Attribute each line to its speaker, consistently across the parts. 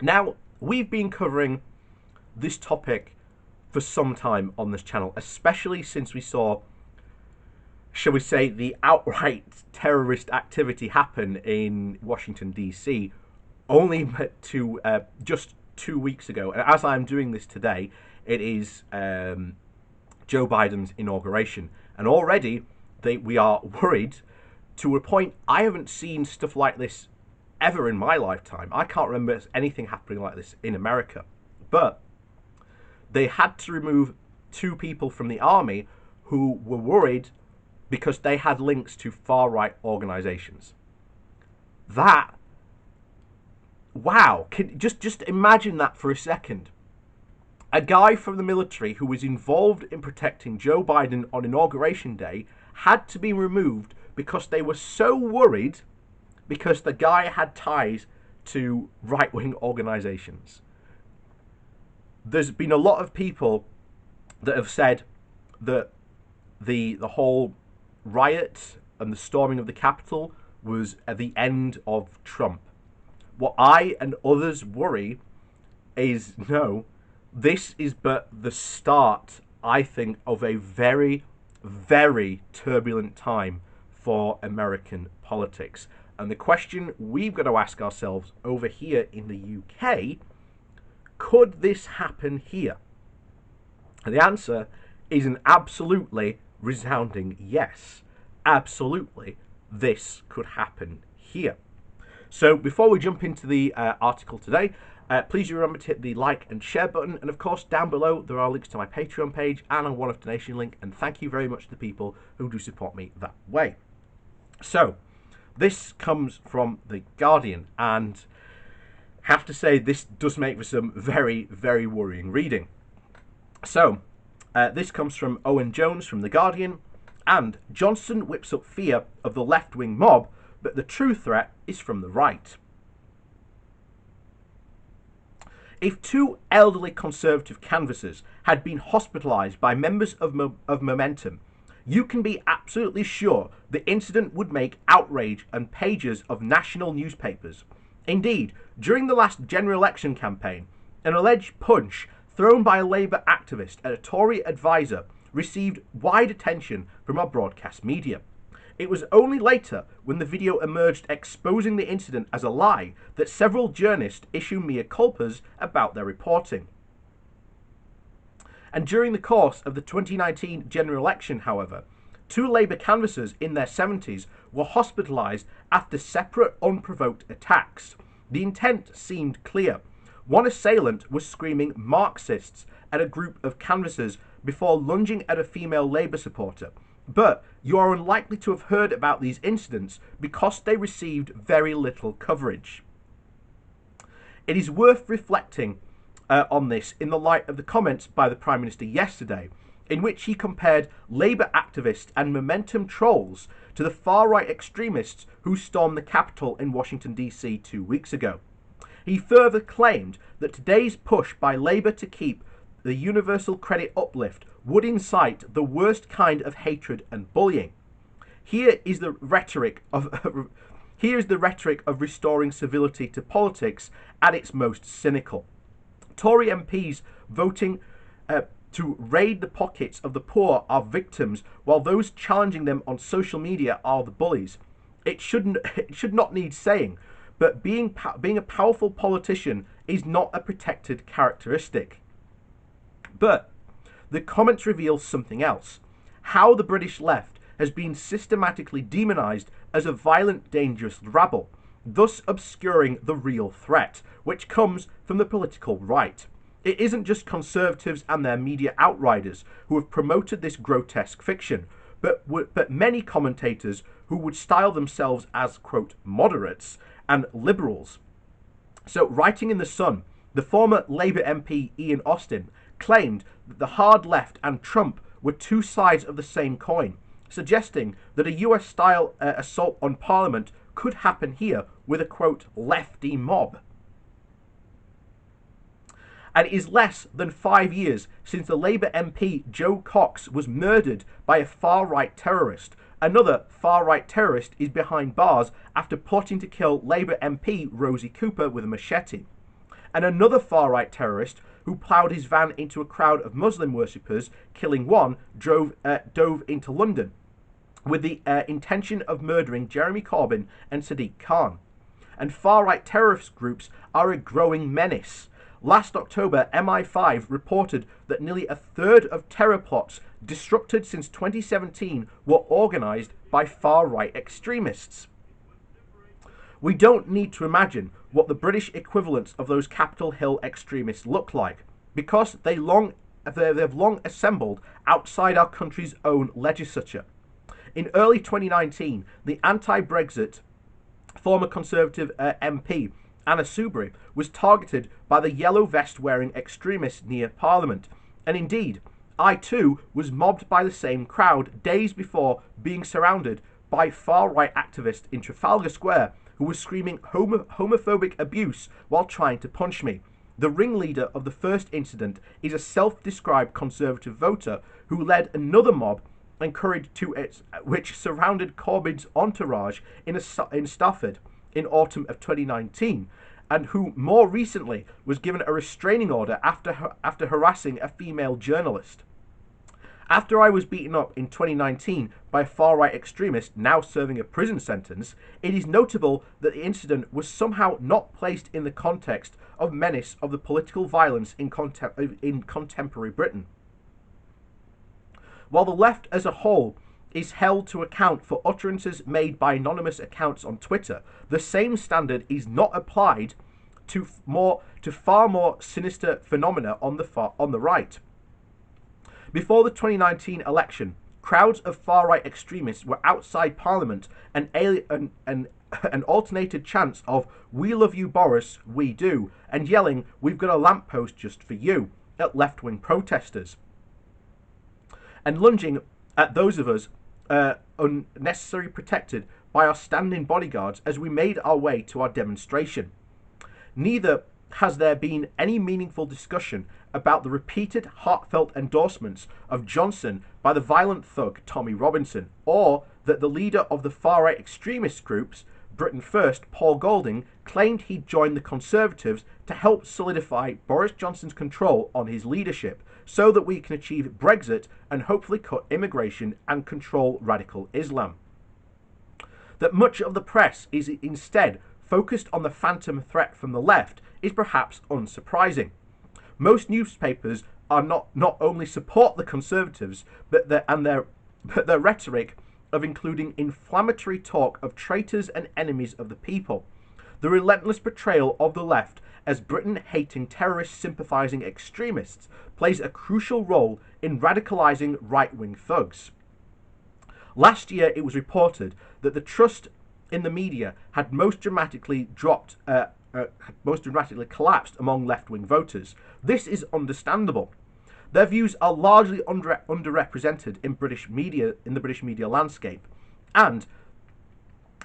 Speaker 1: Now, we've been covering this topic for some time on this channel, especially since we saw, shall we say, the outright terrorist activity happen in Washington, D.C. only just 2 weeks ago. And as I'm doing this today, it is Joe Biden's inauguration. And already we are worried to a point I haven't seen stuff like this ever in my lifetime. I can't remember anything happening like this in America. But they had to remove 2 people from the army who were worried because they had links to far-right organizations. Wow, just imagine that for a second. A guy from the military who was involved in protecting Joe Biden on Inauguration Day had to be removed because they were so worried because the guy had ties to right-wing organizations. There's been a lot of people that have said that the whole riot and the storming of the Capitol was at the end of Trump. What I and others worry is, no, this is but the start, I think, of a very, very turbulent time for American politics. And the question we've got to ask ourselves over here in the UK, could this happen here? And the answer is an absolutely resounding yes. Absolutely, this could happen here. So before we jump into the article today, please remember to hit the like and share button. And of course, down below, there are links to my Patreon page and a one-off donation link. And thank you very much to the people who do support me that way. So this comes from The Guardian, and I have to say this does make for some very, very worrying reading. So this comes from Owen Jones from The Guardian, and Johnson whips up fear of the left-wing mob, but the true threat is from the right. If 2 elderly Conservative canvassers had been hospitalised by members of Momentum, you can be absolutely sure the incident would make outrage and pages of national newspapers. Indeed, during the last general election campaign, an alleged punch thrown by a Labour activist at a Tory advisor received wide attention from our broadcast media. It was only later, when the video emerged exposing the incident as a lie, that several journalists issued mea culpas about their reporting. And during the course of the 2019 general election, however, 2 Labour canvassers in their 70s were hospitalised after separate unprovoked attacks. The intent seemed clear. One assailant was screaming Marxists at a group of canvassers before lunging at a female Labour supporter. But you are unlikely to have heard about these incidents because they received very little coverage. It is worth reflecting on this in the light of the comments by the Prime Minister yesterday, in which he compared Labour activists and Momentum trolls to the far-right extremists who stormed the Capitol in Washington, D.C. 2 weeks ago. He further claimed that today's push by Labour to keep the universal credit uplift would incite the worst kind of hatred and bullying. Here is the rhetoric of restoring civility to politics at its most cynical. Tory MPs voting to raid the pockets of the poor are victims, while those challenging them on social media are the bullies. It should not need saying, but being a powerful politician is not a protected characteristic. But the comments reveal something else: how the British left has been systematically demonised as a violent, dangerous rabble, thus obscuring the real threat, which comes from the political right. It isn't just Conservatives and their media outriders who have promoted this grotesque fiction, but many commentators who would style themselves as, quote, moderates and liberals. So, writing in The Sun, the former Labour MP Ian Austin claimed that the hard left and Trump were 2 sides of the same coin, suggesting that a US-style assault on Parliament could happen here with a, quote, lefty mob. And it is less than 5 years since the Labour MP Joe Cox was murdered by a far-right terrorist. Another far-right terrorist is behind bars after plotting to kill Labour MP Rosie Cooper with a machete. and another far-right terrorist who ploughed his van into a crowd of Muslim worshippers, killing one, dove into London with the intention of murdering Jeremy Corbyn and Sadiq Khan. And far-right terrorist groups are a growing menace. Last October, MI5 reported that nearly a third of terror plots disrupted since 2017 were organised by far-right extremists. We don't need to imagine what the British equivalents of those Capitol Hill extremists look like, because they've long assembled outside our country's own legislature. In early 2019, the anti-Brexit former Conservative MP Anna Soubry was targeted by the yellow vest wearing extremists near Parliament, and indeed, I too was mobbed by the same crowd days before being surrounded by far-right activists in Trafalgar Square who were screaming homophobic abuse while trying to punch me. The ringleader of the first incident is a self-described Conservative voter who led another mob which surrounded Corbyn's entourage in Stafford in autumn of 2019, and who more recently was given a restraining order after harassing a female journalist. After I was beaten up in 2019 by a far-right extremist now serving a prison sentence, it is notable that the incident was somehow not placed in the context of menace of the political violence in contemporary Britain. While the left as a whole is held to account for utterances made by anonymous accounts on Twitter, the same standard is not applied to far more sinister phenomena on the right. Before the 2019 election, crowds of far-right extremists were outside Parliament and an alternated chants of "We love you, Boris, we do," and yelling "We've got a lamppost just for you" at left-wing protesters, and lunging at those of us unnecessarily protected by our standing bodyguards as we made our way to our demonstration. Neither has there been any meaningful discussion about the repeated heartfelt endorsements of Johnson by the violent thug Tommy Robinson, or that the leader of the far-right extremist groups, Britain First, Paul Golding, claimed he'd joined the Conservatives to help solidify Boris Johnson's control on his leadership, so that we can achieve Brexit and hopefully cut immigration and control radical Islam. That much of the press is instead focused on the phantom threat from the left is perhaps unsurprising. Most newspapers are not only support the Conservatives, but their rhetoric of including inflammatory talk of traitors and enemies of the people. The relentless portrayal of the left as Britain-hating, terrorist-sympathising extremists plays a crucial role in radicalising right-wing thugs. Last year, it was reported that the trust in the media had most dramatically collapsed among left-wing voters. This is understandable. Their views are largely underrepresented in the British media landscape, and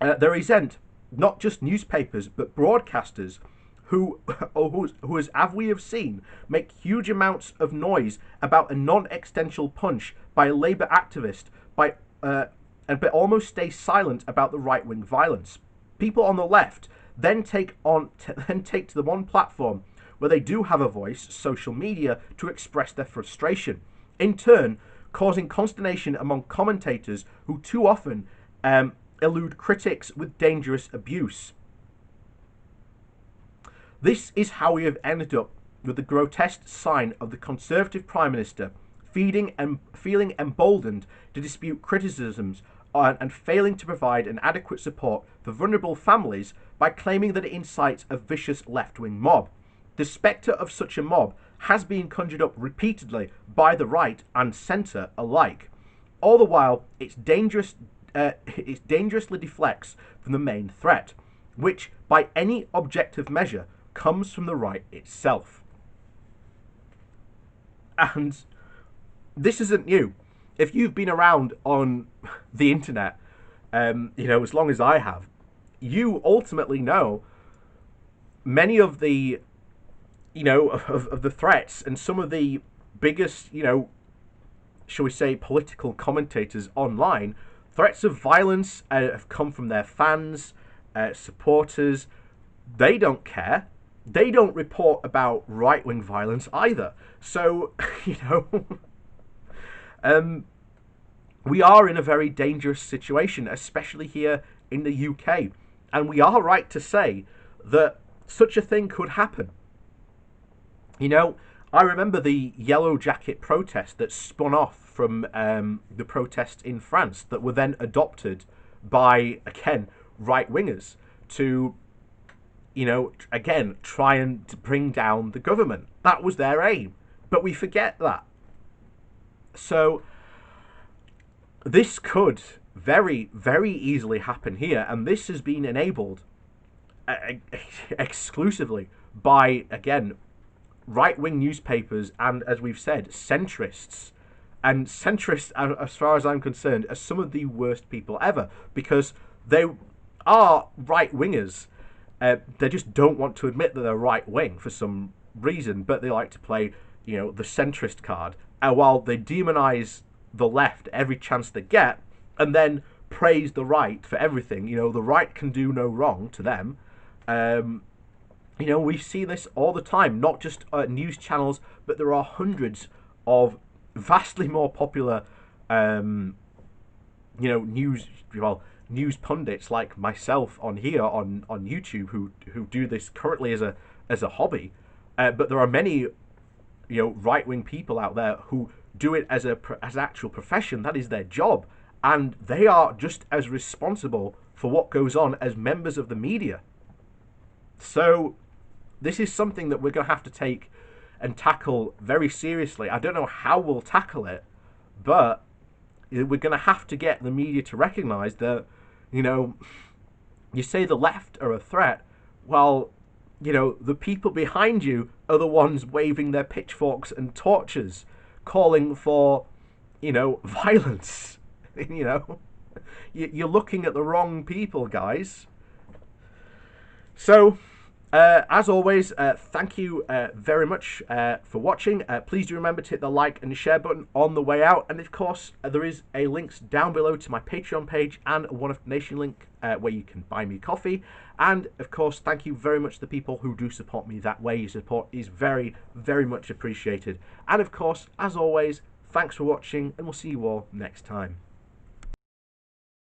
Speaker 1: they resent not just newspapers but broadcasters who, as we have seen, make huge amounts of noise about a non-existential punch by a Labour activist, but almost stay silent about the right-wing violence. People on the left then take to the one platform where they do have a voice, social media, to express their frustration, in turn causing consternation among commentators who too often elude critics with dangerous abuse. This is how we have ended up with the grotesque sign of the Conservative Prime Minister feeling emboldened to dispute criticisms and failing to provide an adequate support for vulnerable families by claiming that it incites a vicious left-wing mob. The spectre of such a mob has been conjured up repeatedly by the right and centre alike. All the while, it dangerously deflects from the main threat, which, by any objective measure, comes from the right itself. And this isn't new. If you've been around on the internet, as long as I have, you ultimately know many of the, of the threats, and some of the biggest, shall we say, political commentators online. Threats of violence have come from their fans, supporters. They don't care. they don't report about right-wing violence either. So, you know, um, we are in a very dangerous situation, especially here in the UK. And we are right to say that such a thing could happen. You know, I remember the Yellow Jacket protest that spun off from the protests in France that were then adopted by, again, right wingers to, you know, again, try and bring down the government. That was their aim. But we forget that. So this could very, very easily happen here. And this has been enabled exclusively by, again, right-wing newspapers and, as we've said, centrists. And centrists, as far as I'm concerned, are some of the worst people ever, because they are right-wingers. They just don't want to admit that they're right-wing for some reason, but they like to play, you know, the centrist card. And while they demonize the left every chance they get, and then praise the right for everything, you know, the right can do no wrong to them. You know, we see this all the time, not just news channels, but there are hundreds of vastly more popular, you know, news pundits like myself on here on YouTube who do this currently as a hobby. But there are many, you know, right wing people out there who do it as an actual profession. That is their job, and they are just as responsible for what goes on as members of the media. So this is something that we're going to have to take and tackle very seriously. I don't know how we'll tackle it, but we're going to have to get the media to recognize that, you know, you say the left are a threat. Well, you know, the people behind you are the ones waving their pitchforks and torches, calling for, you know, violence. You know, you're looking at the wrong people, guys. So, as always, thank you very much for watching. Please do remember to hit the like and share button on the way out. And of course, there is a links down below to my Patreon page and a One of Nation link where you can buy me coffee. And of course, thank you very much to the people who do support me that way. Your support is very, very much appreciated. And of course, as always, thanks for watching, and we'll see you all next time.